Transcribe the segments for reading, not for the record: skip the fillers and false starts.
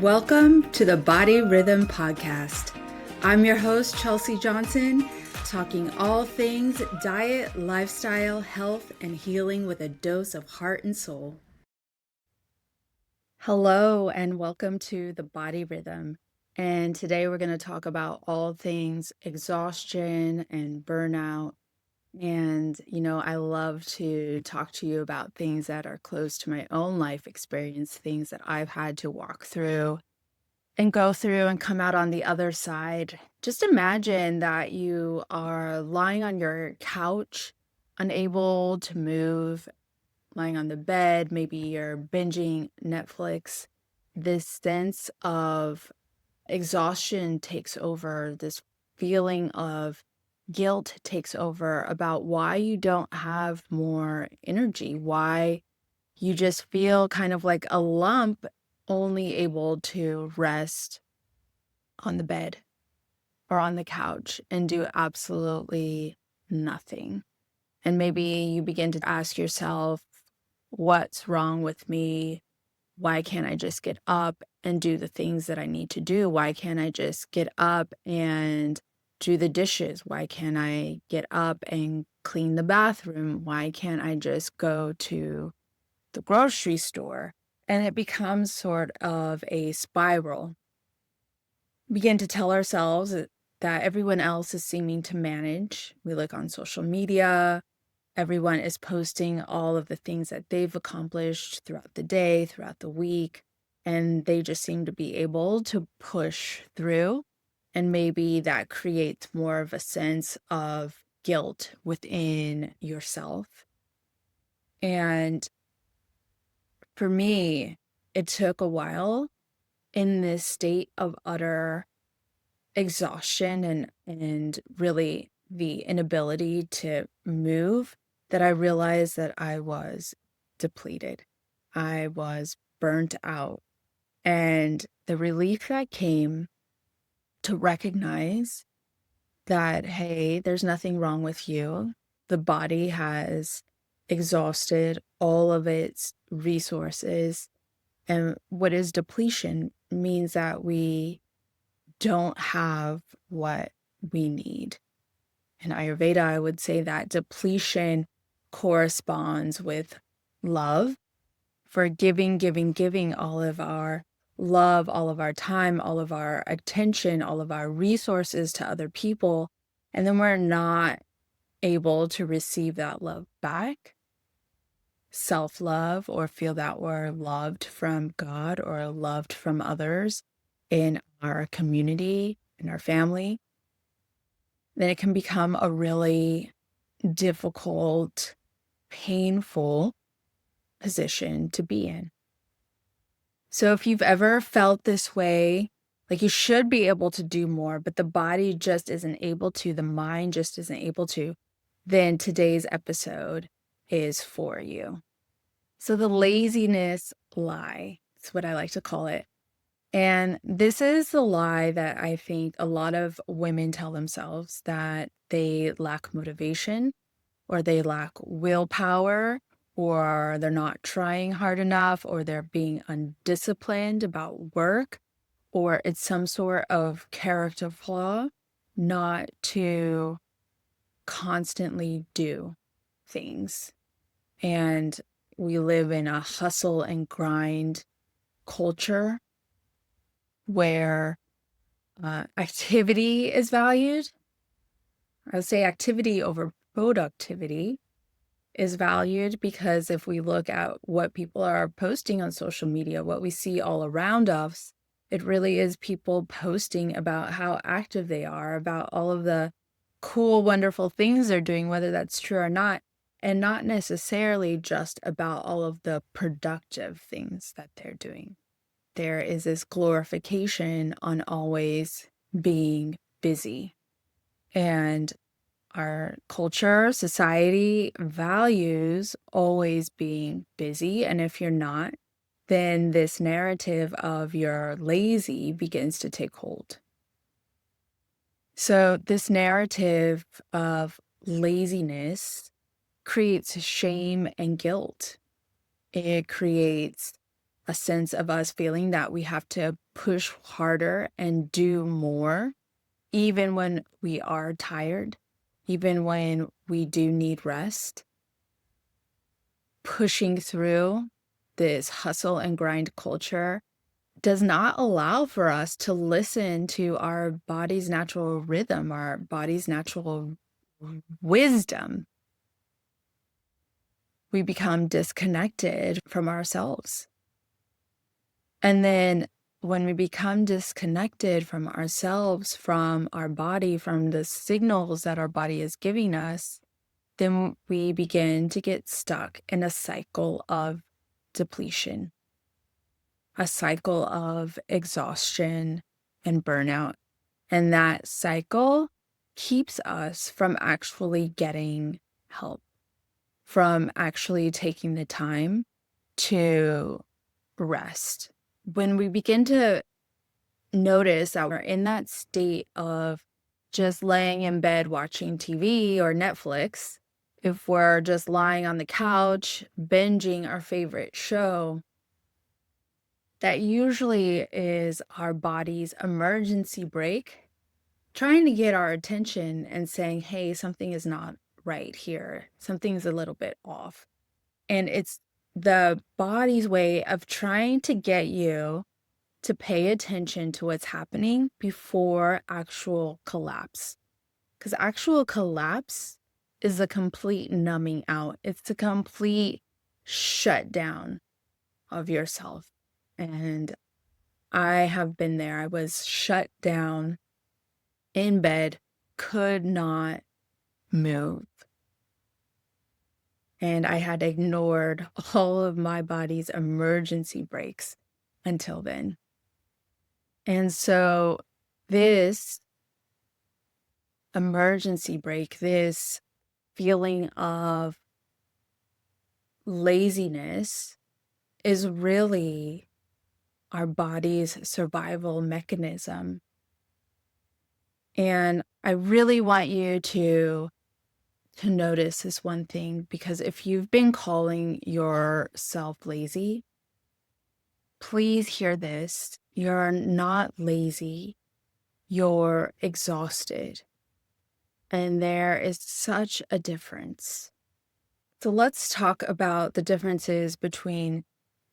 Welcome to the Body Rhythm Podcast. I'm your host, Chelsea Johnson, talking all things diet, lifestyle, health, and healing with a dose of heart and soul. Hello, and welcome to the Body Rhythm. And today we're going to talk about all things exhaustion and burnout. And, I love to talk to you about things that are close to my own life experience, things that I've had to walk through and go through and come out on the other side. Just imagine that you are lying on your couch, unable to move, lying on the bed, maybe you're binging Netflix. This sense of exhaustion takes over, this feeling of guilt takes over about why you don't have more energy, why you just feel kind of like a lump, only able to rest on the bed or on the couch and do absolutely nothing. And maybe you begin to ask yourself, what's wrong with me? Why can't I just get up and do the things that I need to do? Why can't I just get up and do the dishes? Why can't I get up and clean the bathroom? Why can't I just go to the grocery store? And it becomes sort of a spiral. We begin to tell ourselves that everyone else is seeming to manage. We look on social media. Everyone is posting all of the things that they've accomplished throughout the day, throughout the week, and they just seem to be able to push through. And maybe that creates more of a sense of guilt within yourself. And for me, it took a while in this state of utter exhaustion and really the inability to move that I realized that I was depleted. I was burnt out. And the relief that came to recognize that, hey, there's nothing wrong with you. The body has exhausted all of its resources. And what is depletion means that we don't have what we need. In Ayurveda, I would say that depletion corresponds with love, for giving all of our love, all of our time, all of our attention, all of our resources to other people. And then we're not able to receive that love back, self-love, or feel that we're loved from God or loved from others in our community, in our family. Then it can become a really difficult, painful position to be in. So if you've ever felt this way, like you should be able to do more, but the body just isn't able to, the mind just isn't able to, then today's episode is for you. So the laziness lie, it's what I like to call it. And this is the lie that I think a lot of women tell themselves, that they lack motivation or they lack willpower or they're not trying hard enough or they're being undisciplined about work, or it's some sort of character flaw not to constantly do things. And we live in a hustle and grind culture where activity is valued. I would say activity over productivity is valued, because if we look at what people are posting on social media, what we see all around us, it really is people posting about how active they are, about all of the cool, wonderful things they're doing, whether that's true or not, and not necessarily just about all of the productive things that they're doing. There is this glorification on always being busy. And our culture, society values always being busy. And if you're not, then this narrative of you're lazy begins to take hold. So this narrative of laziness creates shame and guilt. It creates a sense of us feeling that we have to push harder and do more, even when we are tired, even when we do need rest. Pushing through this hustle and grind culture does not allow for us to listen to our body's natural rhythm, our body's natural wisdom. We become disconnected from ourselves. And then when we become disconnected from ourselves, from our body, from the signals that our body is giving us, then we begin to get stuck in a cycle of depletion, a cycle of exhaustion and burnout. And that cycle keeps us from actually getting help, from actually taking the time to rest. When we begin to notice that we're in that state of just laying in bed watching TV or Netflix, if we're just lying on the couch binging our favorite show, that usually is our body's emergency brake trying to get our attention and saying, hey, something is not right here. Something's a little bit off. And it's the body's way of trying to get you to pay attention to what's happening before actual collapse. Because actual collapse is a complete numbing out. It's a complete shutdown of yourself. And I have been there. I was shut down in bed, could not move. And I had ignored all of my body's emergency brakes until then. And so this emergency brake, this feeling of laziness is really our body's survival mechanism. And I really want you to notice this one thing, because if you've been calling yourself lazy, please hear this. You're not lazy. You're exhausted. And there is such a difference. So let's talk about the differences between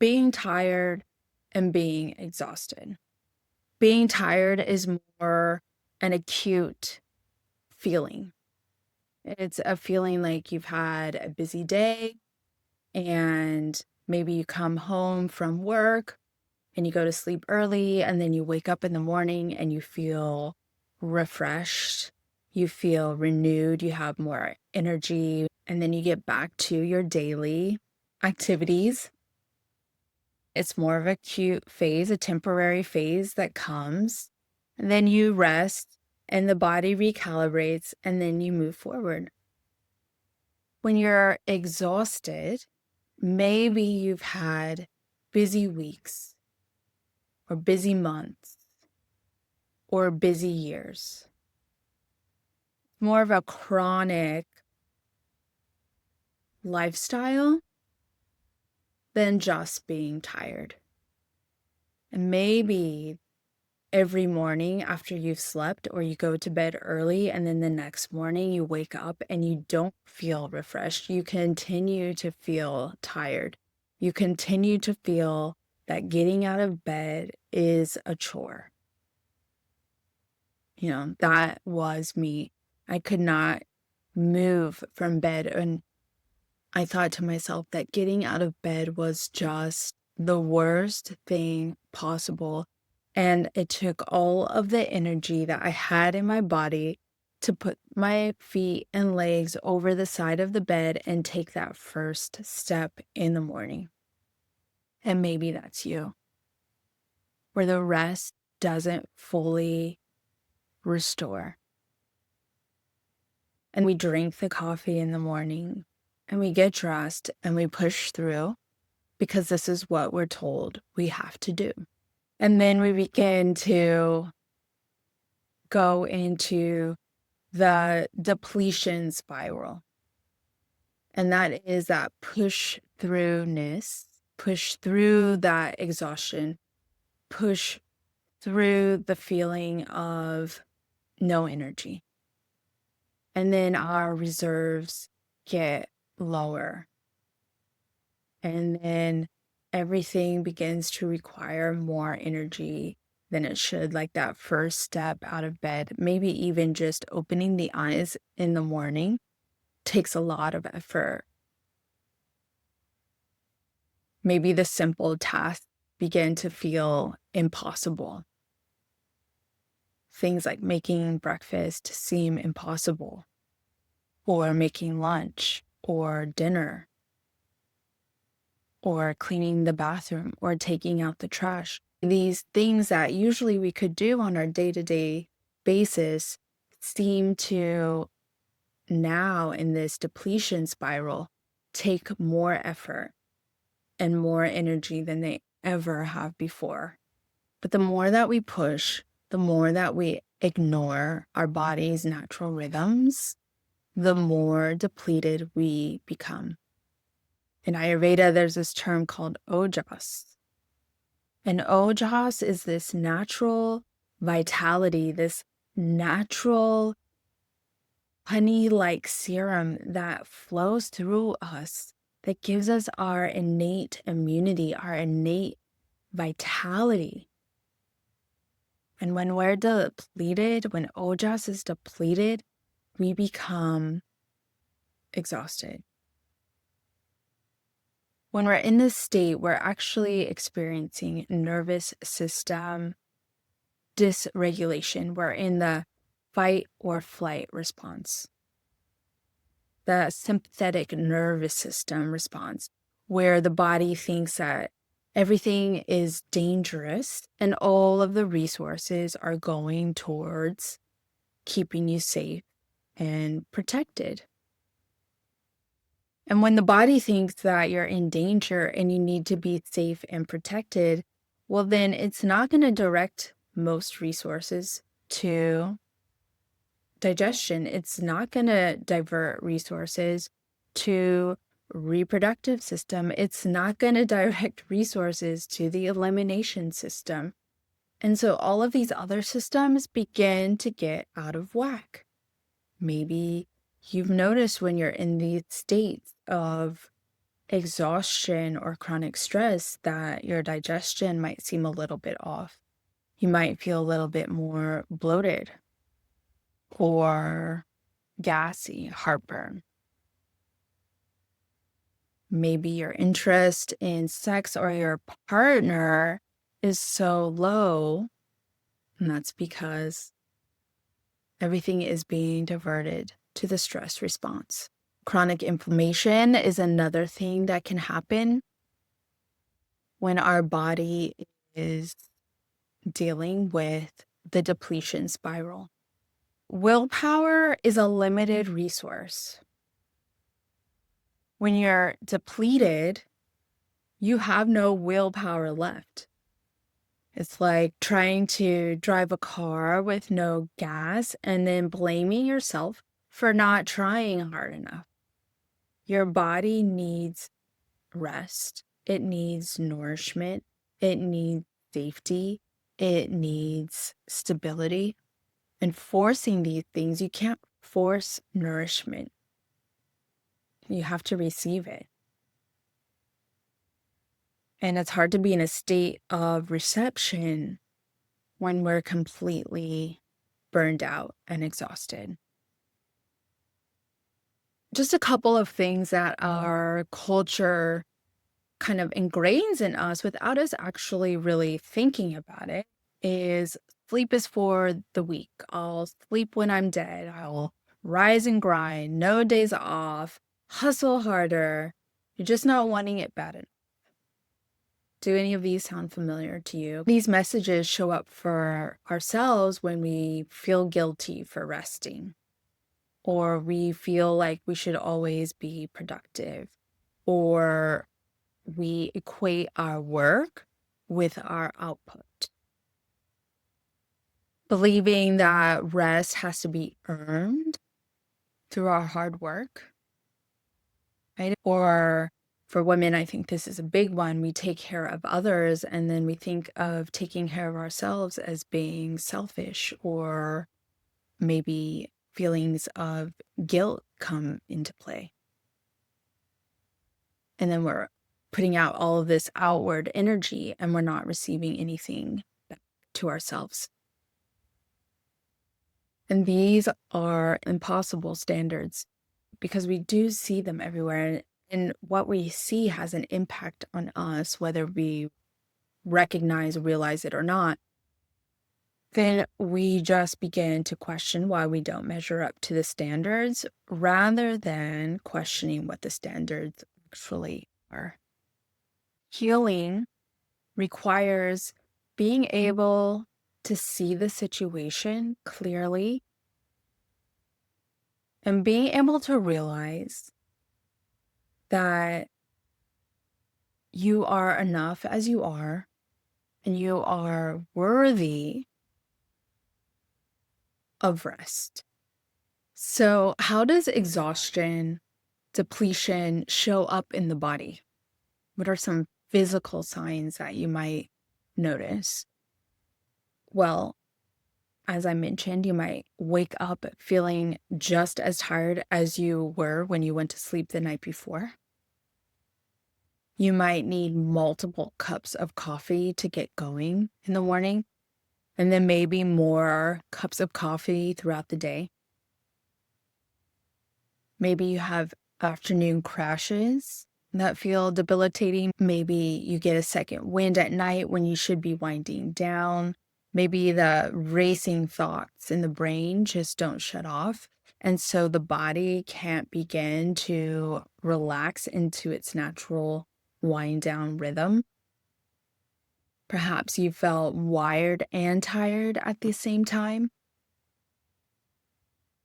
being tired and being exhausted. Being tired is more an acute feeling. It's a feeling like you've had a busy day and maybe you come home from work and you go to sleep early and then you wake up in the morning and you feel refreshed, you feel renewed, you have more energy, and then you get back to your daily activities. It's more of a acute phase, a temporary phase that comes, and then you rest and the body recalibrates and then you move forward. When you're exhausted, maybe you've had busy weeks or busy months or busy years. More of a chronic lifestyle than just being tired. And maybe every morning after you've slept or you go to bed early and then the next morning you wake up and you don't feel refreshed. You continue to feel tired. You continue to feel that getting out of bed is a chore. You know, that was me. I could not move from bed. And I thought to myself that getting out of bed was just the worst thing possible. And it took all of the energy that I had in my body to put my feet and legs over the side of the bed and take that first step in the morning. And maybe that's you, where the rest doesn't fully restore. And we drink the coffee in the morning and we get dressed and we push through because this is what we're told we have to do. And then we begin to go into the depletion spiral. And that is that push throughness push through that exhaustion, push through the feeling of no energy. And then our reserves get lower. And then everything begins to require more energy than it should, like that first step out of bed. Maybe even just opening the eyes in the morning takes a lot of effort. Maybe the simple tasks begin to feel impossible. Things like making breakfast seem impossible, or making lunch, or dinner, or cleaning the bathroom, or taking out the trash. These things that usually we could do on our day-to-day basis seem to now, in this depletion spiral, take more effort and more energy than they ever have before. But the more that we push, the more that we ignore our body's natural rhythms, the more depleted we become. In Ayurveda, there's this term called ojas. And ojas is this natural vitality, this natural honey-like serum that flows through us, that gives us our innate immunity, our innate vitality. And when we're depleted, when ojas is depleted, we become exhausted. When we're in this state, we're actually experiencing nervous system dysregulation. We're in the fight or flight response, the sympathetic nervous system response, where the body thinks that everything is dangerous and all of the resources are going towards keeping you safe and protected. And when the body thinks that you're in danger and you need to be safe and protected, well, then it's not going to direct most resources to digestion. It's not going to divert resources to reproductive system. It's not going to direct resources to the elimination system. And so all of these other systems begin to get out of whack. Maybe you've noticed when you're in these states of exhaustion or chronic stress that your digestion might seem a little bit off. You might feel a little bit more bloated or gassy, heartburn. Maybe your interest in sex or your partner is so low, and that's because everything is being diverted to the stress response. Chronic inflammation is another thing that can happen when our body is dealing with the depletion spiral. Willpower is a limited resource. When you're depleted, you have no willpower left. It's like trying to drive a car with no gas and then blaming yourself for not trying hard enough. Your body needs rest. It needs nourishment. It needs safety. It needs stability. And forcing these things, you can't force nourishment. You have to receive it. And it's hard to be in a state of reception when we're completely burned out and exhausted. Just a couple of things that our culture kind of ingrains in us without us actually really thinking about it is sleep is for the weak. I'll sleep when I'm dead. I'll rise and grind, no days off, hustle harder. You're just not wanting it bad enough. Do any of these sound familiar to you? These messages show up for ourselves when we feel guilty for resting, or we feel like we should always be productive, or we equate our work with our output, believing that rest has to be earned through our hard work, right? Or For women, I think this is a big one. We take care of others, and then we think of taking care of ourselves as being selfish, or maybe feelings of guilt come into play. And then we're putting out all of this outward energy and we're not receiving anything back to ourselves. And these are impossible standards because we do see them everywhere. And what we see has an impact on us, whether we recognize, realize it or not. Then we just begin to question why we don't measure up to the standards rather than questioning what the standards actually are. Healing requires being able to see the situation clearly and being able to realize that you are enough as you are and you are worthy of rest. So, how does exhaustion, depletion show up in the body? What are some physical signs that you might notice? Well, as I mentioned, you might wake up feeling just as tired as you were when you went to sleep the night before. You might need multiple cups of coffee to get going in the morning, and then maybe more cups of coffee throughout the day. Maybe you have afternoon crashes that feel debilitating. Maybe you get a second wind at night when you should be winding down. Maybe the racing thoughts in the brain just don't shut off. And so the body can't begin to relax into its natural wind down rhythm. Perhaps you felt wired and tired at the same time.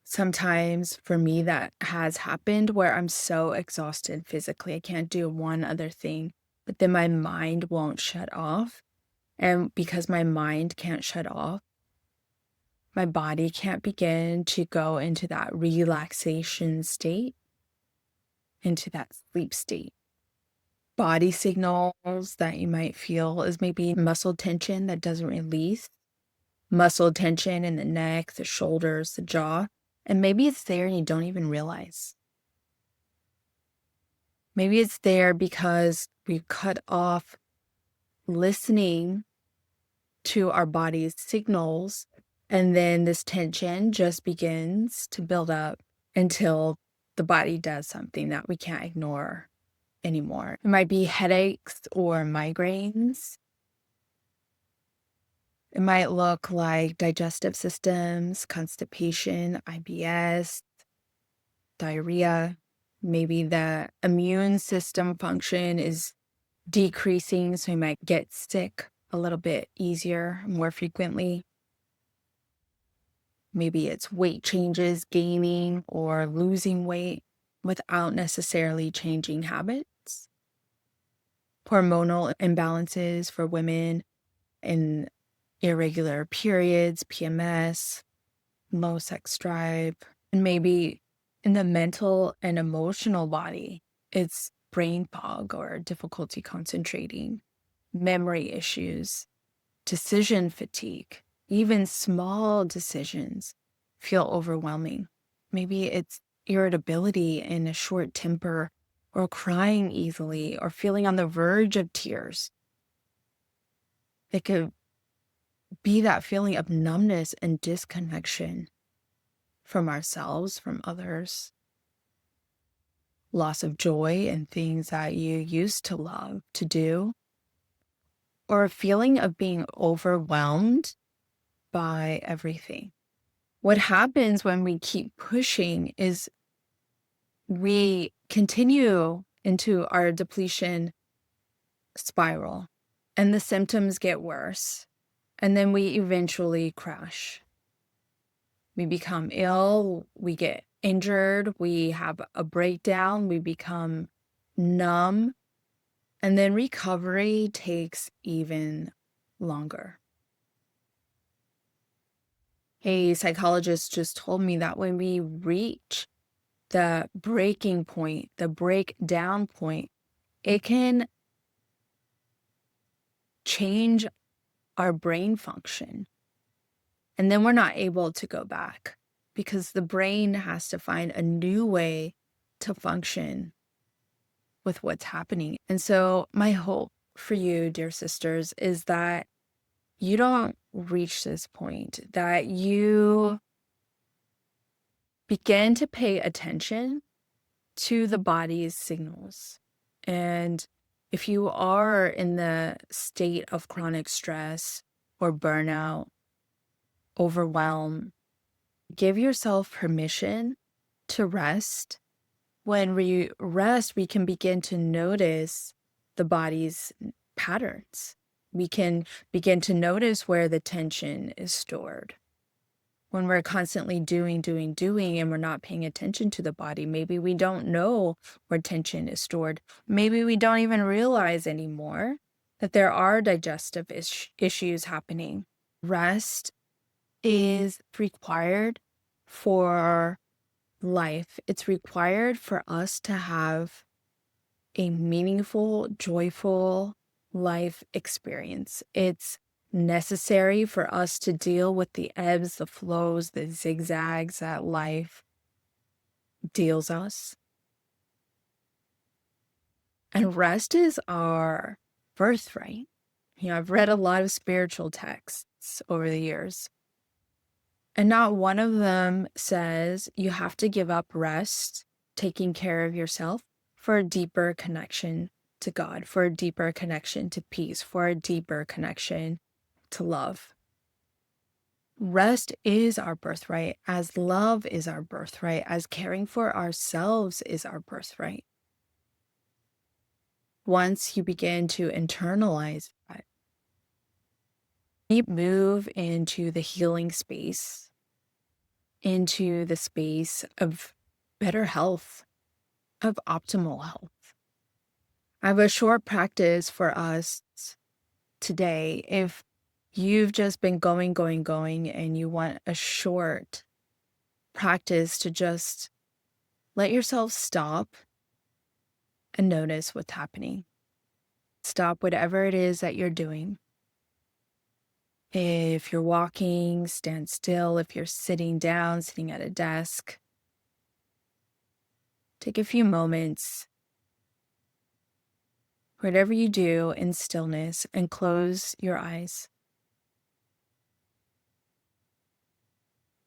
Sometimes for me, that has happened where I'm so exhausted physically, I can't do one other thing, but then my mind won't shut off. And because my mind can't shut off, my body can't begin to go into that relaxation state, into that sleep state. Body signals that you might feel is maybe muscle tension that doesn't release, muscle tension in the neck, the shoulders, the jaw. And maybe it's there and you don't even realize. Maybe it's there because we've cut off listening to our body's signals, and then this tension just begins to build up until the body does something that we can't ignore anymore. It might be headaches or migraines. It might look like digestive systems, constipation, IBS, diarrhea. Maybe the immune system function is decreasing, so you might get sick a little bit easier, more frequently. Maybe it's weight changes, gaining or losing weight without necessarily changing habits. Hormonal imbalances for women in irregular periods, PMS, low sex drive, and maybe in the mental and emotional body, it's brain fog or difficulty concentrating, memory issues, decision fatigue, even small decisions feel overwhelming. Maybe it's irritability and a short temper, or crying easily, or feeling on the verge of tears. It could be that feeling of numbness and disconnection from ourselves, from others, loss of joy in things that you used to love to do, or a feeling of being overwhelmed by everything. What happens when we keep pushing is we continue into our depletion spiral and the symptoms get worse. And then we eventually crash. We become ill, we get injured, we have a breakdown, we become numb, and then recovery takes even longer. A psychologist just told me that when we reach the breaking point, the breakdown point, it can change our brain function. And then we're not able to go back because the brain has to find a new way to function with what's happening. And so, my hope for you, dear sisters, is that you don't reach this point, that you begin to pay attention to the body's signals. And if you are in the state of chronic stress or burnout, overwhelm, give yourself permission to rest. When we rest, we can begin to notice the body's patterns. We can begin to notice where the tension is stored. When we're constantly doing, and we're not paying attention to the body, maybe we don't know where tension is stored. Maybe we don't even realize anymore that there are digestive issues happening. Rest is required for life. It's required for us to have a meaningful, joyful life experience. It's necessary for us to deal with the ebbs, the flows, the zigzags that life deals us. And rest is our birthright. I've read a lot of spiritual texts over the years, and not one of them says you have to give up rest, taking care of yourself, for a deeper connection to God, for a deeper connection to peace, for a deeper connection to love. Rest is our birthright, as love is our birthright, as caring for ourselves is our birthright. Once you begin to internalize that, you move into the healing space, into the space of better health, of optimal health. I have a short practice for us today. If you've just been going, and you want a short practice to just let yourself stop and notice what's happening. Stop whatever it is that you're doing. If you're walking, stand still. If you're sitting down, sitting at a desk, take a few moments. Whatever you do in stillness, and close your eyes.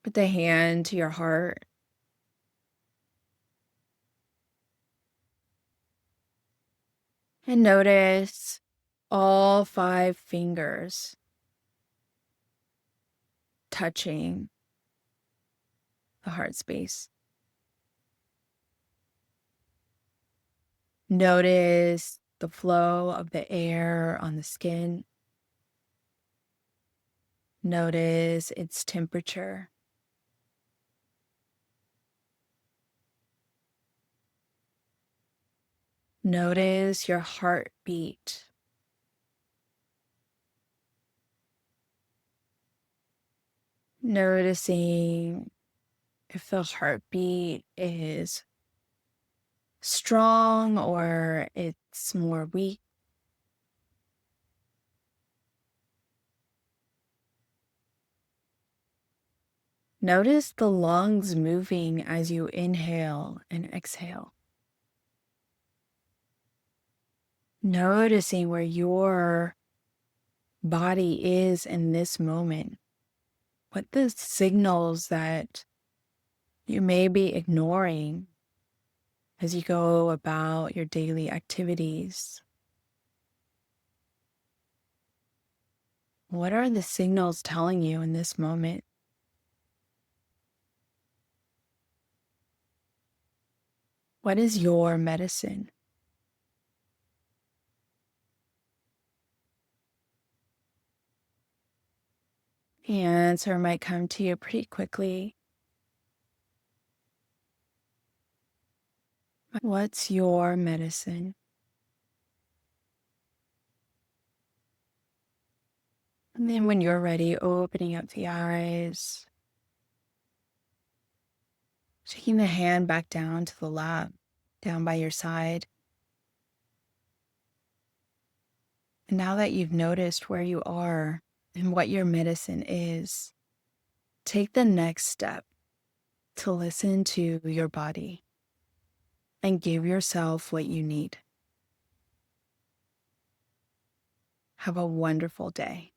Put the hand to your heart. And notice all 5 fingers touching the heart space. Notice the flow of the air on the skin. Notice its temperature. Notice your heartbeat. Noticing if the heartbeat is strong or it's more weak. Notice the lungs moving as you inhale and exhale. Noticing where your body is in this moment. What the signals that you may be ignoring as you go about your daily activities. What are the signals telling you in this moment? What is your medicine? The answer might come to you pretty quickly. What's your medicine? And then when you're ready, opening up the eyes, taking the hand back down to the lap, down by your side. And now that you've noticed where you are and what your medicine is, take the next step to listen to your body and give yourself what you need. Have a wonderful day.